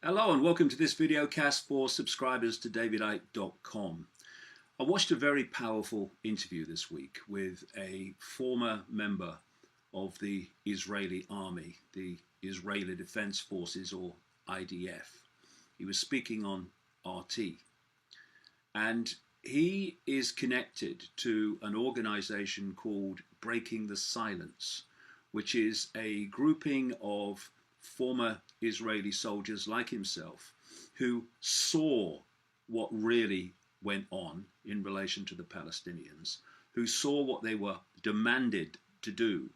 Hello and welcome to this video cast for subscribers to davidicke.com. I watched a very powerful interview this week with a former member of the Israeli army, the Israeli Defense Forces, or IDF. He was speaking on RT, and he is connected to an organization called Breaking the Silence, which is a grouping of former Israeli soldiers like himself who saw what really went on in relation to the Palestinians, who saw what they were demanded to do,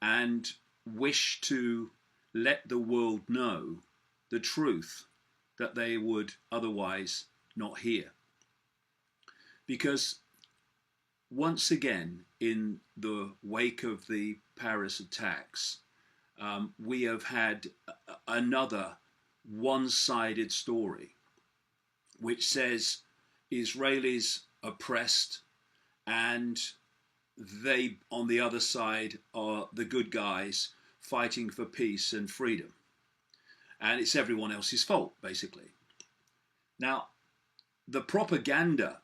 and wish to let the world know the truth that they would otherwise not hear. Because once again, in the wake of the Paris attacks, we have had another one-sided story which says Israelis oppressed and they on the other side are the good guys fighting for peace and freedom, and it's everyone else's fault basically. Now, the propaganda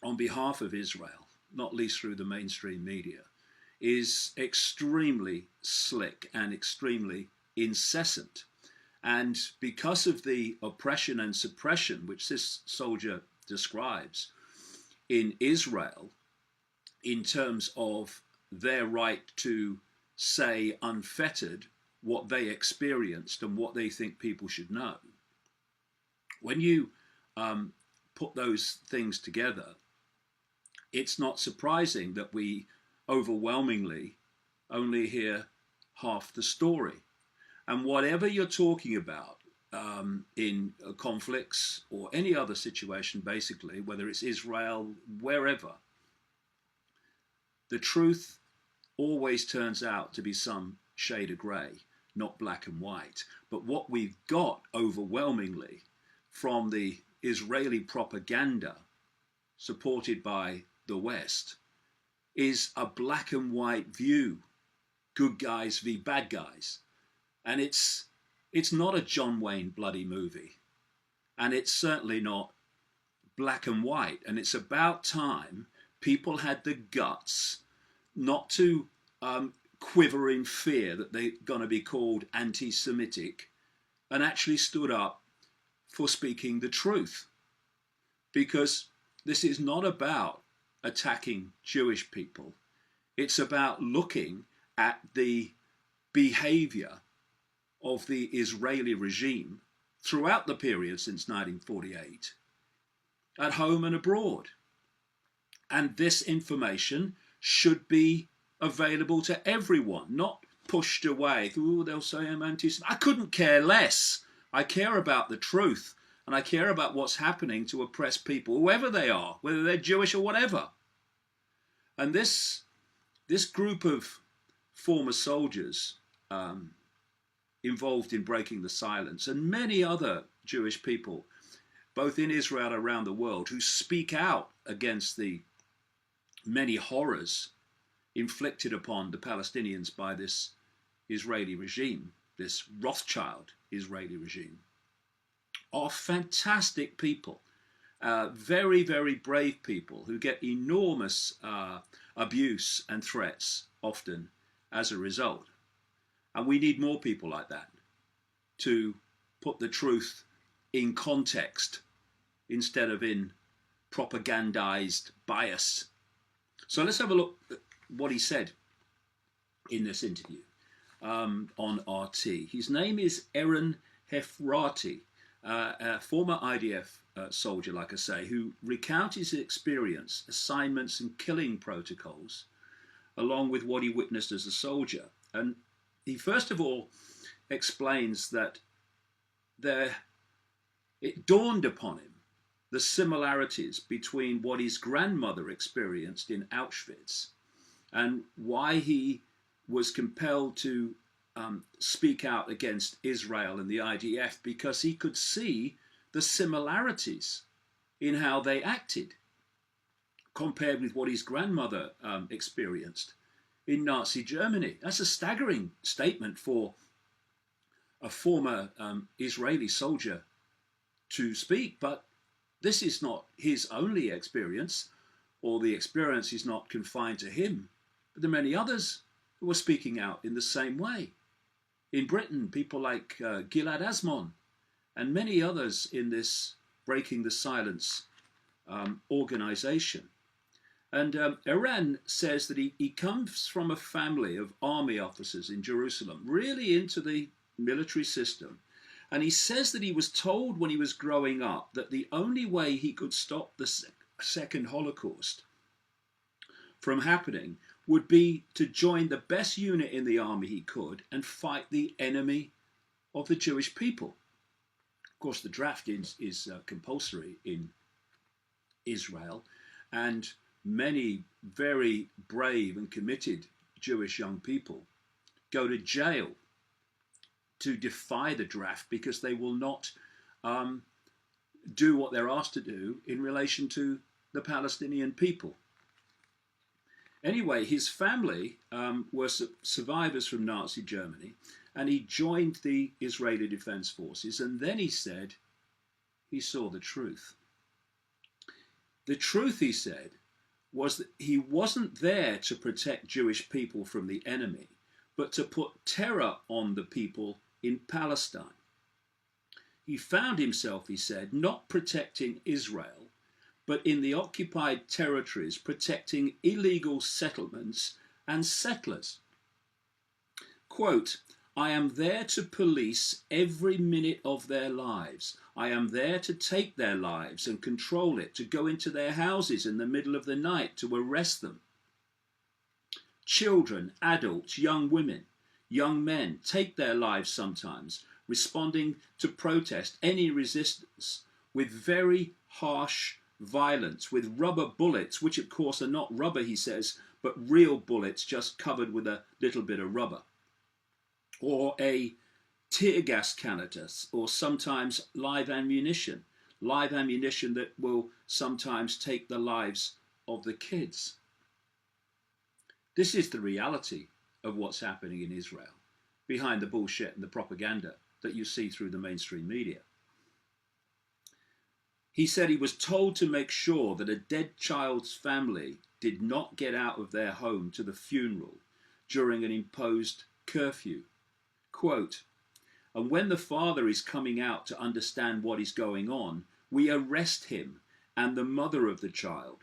on behalf of Israel, not least through the mainstream media, is extremely slick and extremely incessant. And because of the oppression and suppression which this soldier describes in Israel, in terms of their right to say unfettered what they experienced and what they think people should know, when you put those things together, it's not surprising that we overwhelmingly only hear half the story. And whatever you're talking about in conflicts or any other situation, basically, whether it's Israel, wherever, the truth always turns out to be some shade of grey, not black and white. But what we've got overwhelmingly from the Israeli propaganda supported by the West is a black and white view, good guys v bad guys. And it's not a John Wayne bloody movie, and it's certainly not black and white. And it's about time people had the guts not to quiver in fear that they're going to be called anti-Semitic, and actually stood up for speaking the truth. Because this is not about attacking Jewish people. It's about looking at the behavior of the Israeli regime throughout the period since 1948, at home and abroad. And this information should be available to everyone, not pushed away. Ooh, they'll say I'm anti-Semitic. I couldn't care less. I care about the truth. And I care about what's happening to oppressed people, whoever they are, whether they're Jewish or whatever. And this group of former soldiers involved in breaking the silence, and many other Jewish people, both in Israel and around the world, who speak out against the many horrors inflicted upon the Palestinians by this Israeli regime, this Rothschild Israeli regime, are fantastic people, very, very brave people who get enormous abuse and threats often as a result. And we need more people like that to put the truth in context instead of in propagandized bias. So let's have a look at what he said in this interview on RT. His name is Aaron Hefrati, a former IDF soldier, like I say, who recounted his experience, assignments and killing protocols, along with what he witnessed as a soldier. And he first of all explains that it dawned upon him the similarities between what his grandmother experienced in Auschwitz and why he was compelled to speak out against Israel and the IDF, because he could see the similarities in how they acted compared with what his grandmother experienced in Nazi Germany. That's a staggering statement for a former Israeli soldier to speak, but this is not his only experience, or the experience is not confined to him, but there are many others who are speaking out in the same way. In Britain, people like Gilad Asmon and many others in this Breaking the Silence organization. And Iran says that he comes from a family of army officers in Jerusalem, really into the military system. And he says that he was told when he was growing up that the only way he could stop the second Holocaust from happening would be to join the best unit in the army he could and fight the enemy of the Jewish people. Of course, the draft is compulsory in Israel, and many very brave and committed Jewish young people go to jail to defy the draft because they will not do what they're asked to do in relation to the Palestinian people. Anyway, his family were survivors from Nazi Germany, and he joined the Israeli Defense Forces, and then he said he saw the truth. The truth, he said, was that he wasn't there to protect Jewish people from the enemy, but to put terror on the people in Palestine. He found himself, he said, not protecting Israel, but in the occupied territories protecting illegal settlements and settlers. Quote, I am there to police every minute of their lives. I am there to take their lives and control it, to go into their houses in the middle of the night to arrest them. Children, adults, young women, young men take their lives sometimes, responding to protest, any resistance, with very harsh violence, with rubber bullets, which of course are not rubber, he says, but real bullets just covered with a little bit of rubber. Or a tear gas canister, or sometimes live ammunition that will sometimes take the lives of the kids. This is the reality of what's happening in Israel, behind the bullshit and the propaganda that you see through the mainstream media. He said he was told to make sure that a dead child's family did not get out of their home to the funeral during an imposed curfew. Quote, and when the father is coming out to understand what is going on, we arrest him and the mother of the child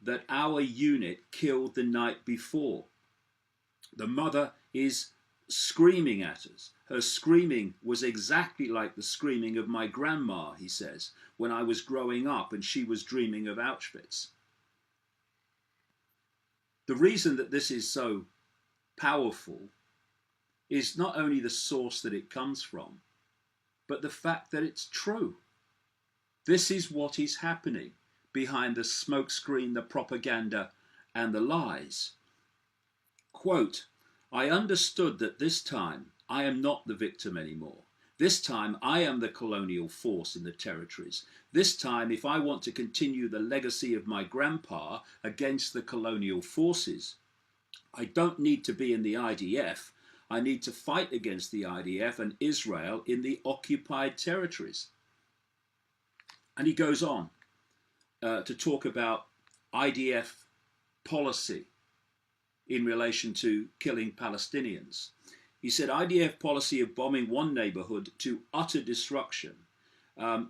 that our unit killed the night before. The mother is screaming at us. Her screaming was exactly like the screaming of my grandma, he says, when I was growing up and she was dreaming of Auschwitz. The reason that this is so powerful is not only the source that it comes from, but the fact that it's true. This is what is happening behind the smokescreen, the propaganda, and the lies. Quote, I understood that this time I am not the victim anymore. This time I am the colonial force in the territories. This time, if I want to continue the legacy of my grandpa against the colonial forces, I don't need to be in the IDF. I need to fight against the IDF and Israel in the occupied territories. And he goes on to talk about IDF policy in relation to killing Palestinians. He said IDF policy of bombing one neighborhood to utter destruction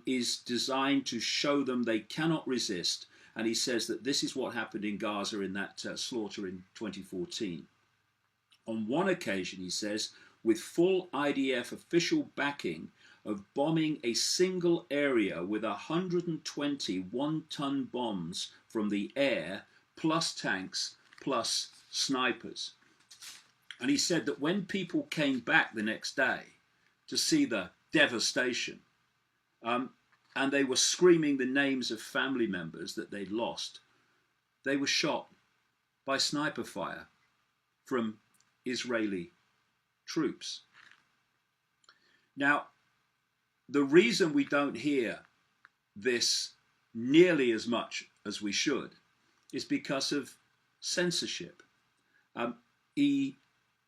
is designed to show them they cannot resist. And he says that this is what happened in Gaza in that slaughter in 2014. On one occasion, he says, with full IDF official backing of bombing a single area with 120 one-ton bombs from the air, plus tanks, plus snipers. And he said that when people came back the next day to see the devastation, and they were screaming the names of family members that they'd lost, they were shot by sniper fire from Israeli troops. Now, the reason we don't hear this nearly as much as we should is because of censorship. He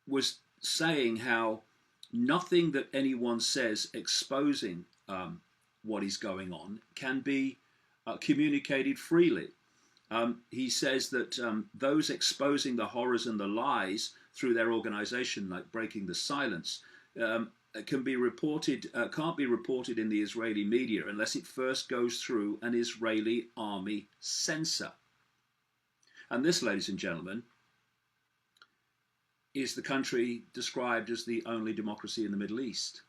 was saying how nothing that anyone says exposing what is going on can be communicated freely. He says that those exposing the horrors and the lies through their organization, like Breaking the Silence, can be reported, can't be reported in the Israeli media unless it first goes through an Israeli army censor. And this, ladies and gentlemen, is the country described as the only democracy in the Middle East.